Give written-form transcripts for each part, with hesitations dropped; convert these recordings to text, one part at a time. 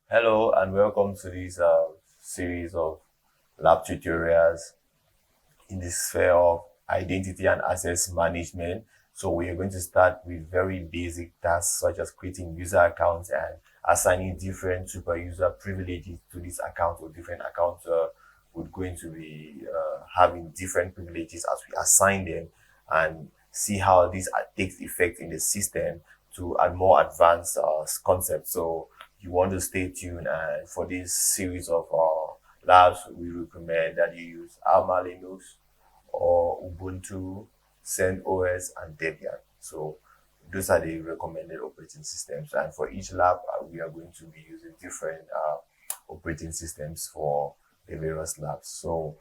Hello and welcome to this series of lab tutorials in the sphere of identity and access management. So we are going to start with very basic tasks such as creating user accounts and assigning different super user privileges to this account, or different accounts would going to be having different privileges as we assign them, and see how this takes effect in the system to add more advanced concepts. So you want to stay tuned, and for this series of labs, we recommend that you use Alma Linux or Ubuntu, CentOS, and Debian. So those are the recommended operating systems. And for each lab, we are going to be using different operating systems for the various labs. So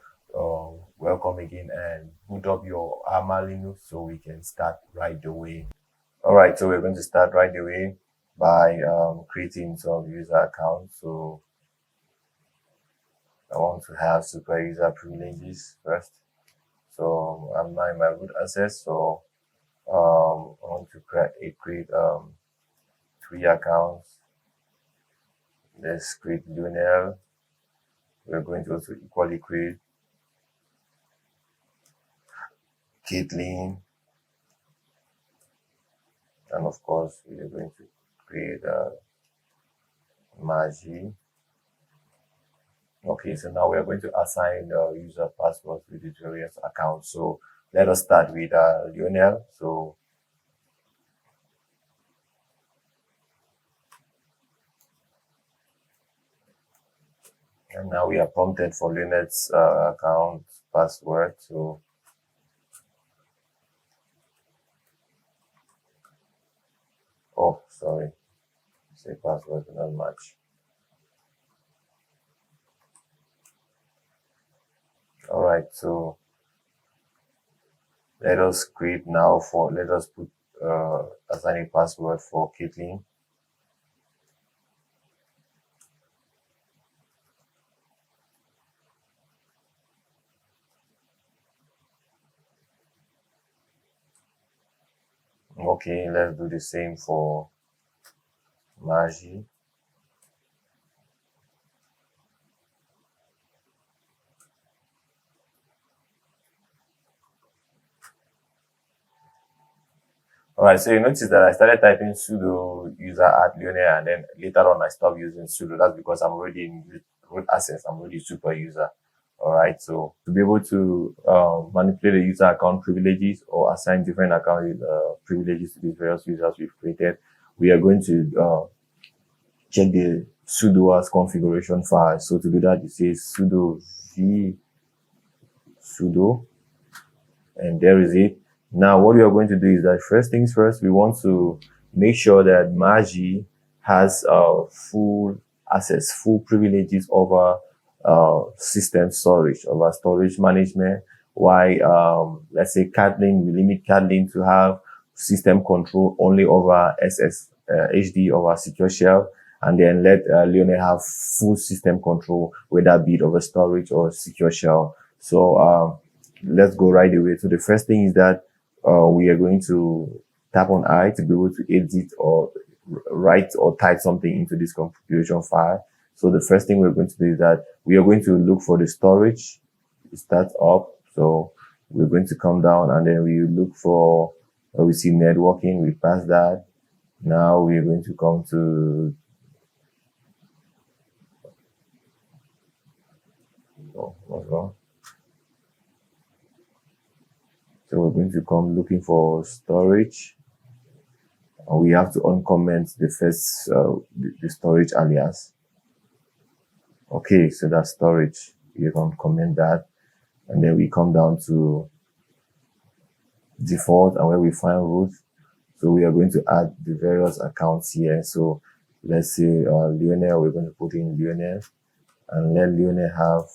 welcome again, and boot up your Alma Linux so we can start right away. All right, so we're going to start right away by creating some user accounts. So I want to have super user privileges first. So I'm now in my root access. So I want to create three accounts. Let's create Lionel. We're going to also equally create Caitlin, and of course we are going to create Maji. Okay, so now we are going to assign the user passwords with the various accounts. So let us start with Lionel. So and now we are prompted for Lionel's account password. So oh, sorry, say password not match. All right, so let us put assigning password for Caitlin. Okay, let's do the same for Maji. All right, so you notice that I started typing sudo user at Lionel, and then later on I stopped using sudo. That's because I'm already in root access. I'm already super user. All right, so to be able to manipulate the user account privileges or assign different account privileges to these various users we've created, we are going to check the sudo as configuration file. So to do that, you say sudo v sudo, and there is it. Now, what we are going to do is that first things first, we want to make sure that Maji has full access, full privileges over system storage, over storage management. Why, let's say Kathleen, we limit Kathleen to have system control only over HD over secure shell, and then let Lionel have full system control, whether be it over storage or secure shell. So let's go right away. So the first thing is that we are going to tap on I to be able to edit or write or type something into this configuration file. So the first thing we're going to do is that we are going to look for the storage. It starts up. So we're going to come down, and then we look for where we see networking. We pass that. Now we're going to come to what's wrong? So we're going to come looking for storage. And we have to uncomment the first, the storage alias. Okay, so that's storage. You can comment that. And then we come down to default, and where we find root. So we are going to add the various accounts here. So let's say Lionel, we're going to put in Lionel, and let Lionel have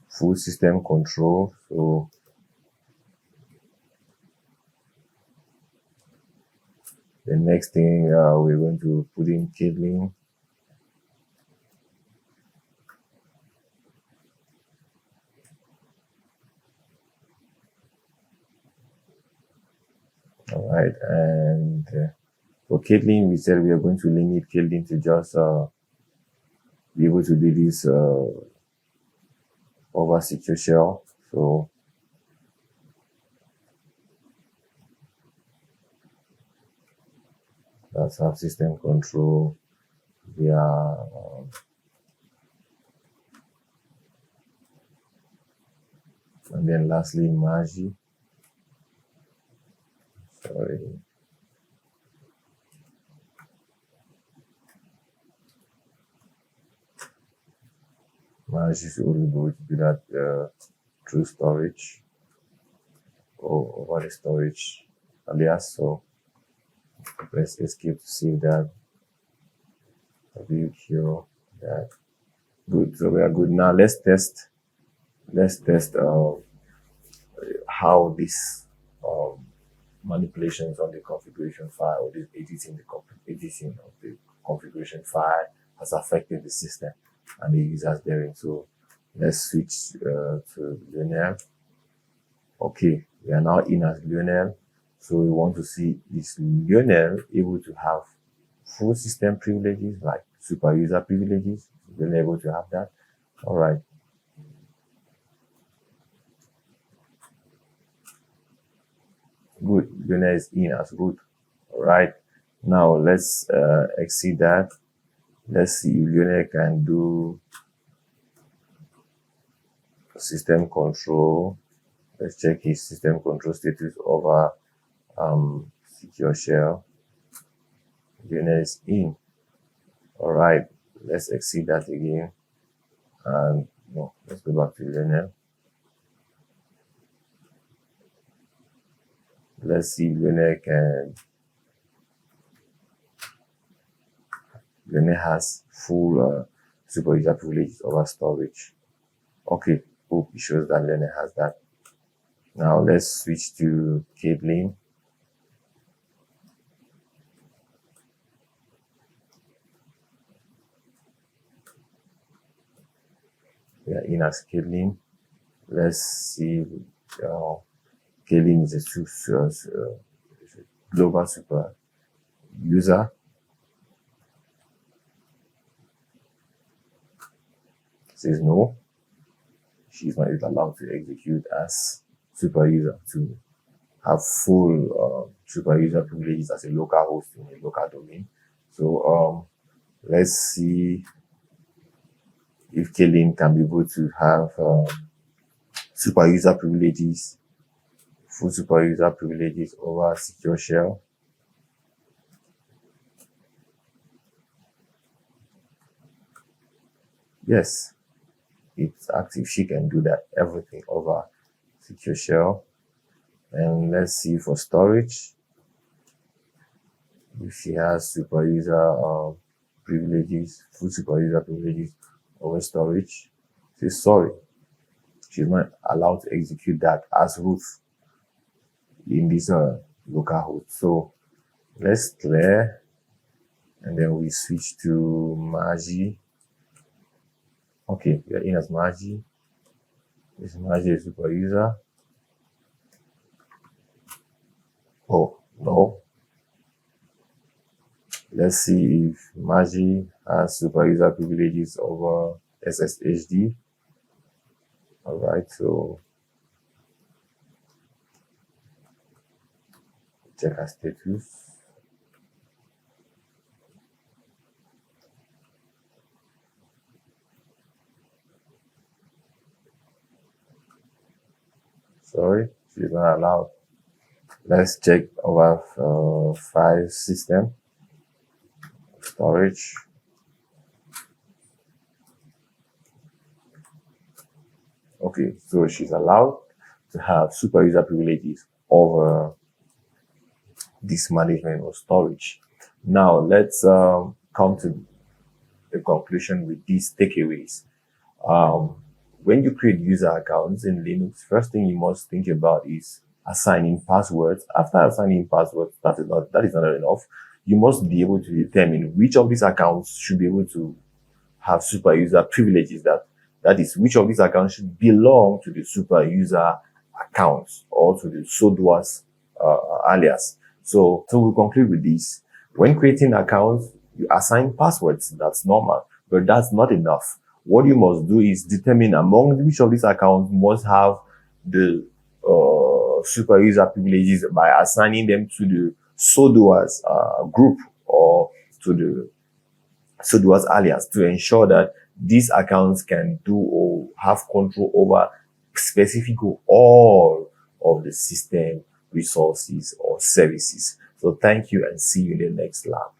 full system control. So the next thing we're going to put in Caitlin. All right, and For Kotlin, we said we are going to limit Kotlin to just be able to do this over secure shell. So that's our system control via and then lastly Magi. Sorry. Magi should only be able to do that through storage or over the storage alias. So press escape to save that. WQ that. Good. So we are good. Now let's test how this manipulations on the configuration file or this editing of the configuration file has affected the system and the users therein. So let's switch to Lionel. Okay, we are now in as Lionel. So we want to see, is Lionel able to have full system privileges like super user privileges? Is Lionel able to have that? All right. Good. Lionel is in as good. All right. Now let's exceed that. Let's see if Lionel can do system control. Let's check his system control status over secure shell. Lionel is in. All right. Let's exceed that again. And no, let's go back to Lionel. Let's see if Lionel has full super user privileges over storage. Okay, oh, it shows that Lionel has that. Now let's switch to Kotlin. We are in as Kotlin. Let's see. Kotlin is a global super user. Says no. She's not allowed to execute as super user to have full super user privileges as a local host in a local domain. So let's see if Kotlin can be able to have super user privileges, full super user privileges over secure shell. Yes, it's active. She can do that, everything over secure shell. And let's see for storage if she has super user privileges, full super user privileges over storage. She's sorry, she's not allowed to execute that as root in this local host. So let's clear, and then we switch to Magi. Okay, we are in as Magi. Is Magi a super user? Oh no. Let's see if Magi has super user privileges over SSHD. All right, so check our status. Sorry, she's not allowed. Let's check our file system storage. Okay, so she's allowed to have super user privileges over this management or storage. Now let's come to the conclusion with these takeaways. When you create user accounts in Linux, first thing you must think about is assigning passwords. After assigning passwords, that is not enough. You must be able to determine which of these accounts should be able to have super user privileges. That is, which of these accounts should belong to the super user accounts or to the SODWAS alias. So we'll conclude with this. When creating accounts, you assign passwords. That's normal, but that's not enough. What you must do is determine among which of these accounts must have the super user privileges by assigning them to the sudoers group or to the sudoers alias to ensure that these accounts can do or have control over specific or all of the system resources or services. So thank you and see you in the next lab.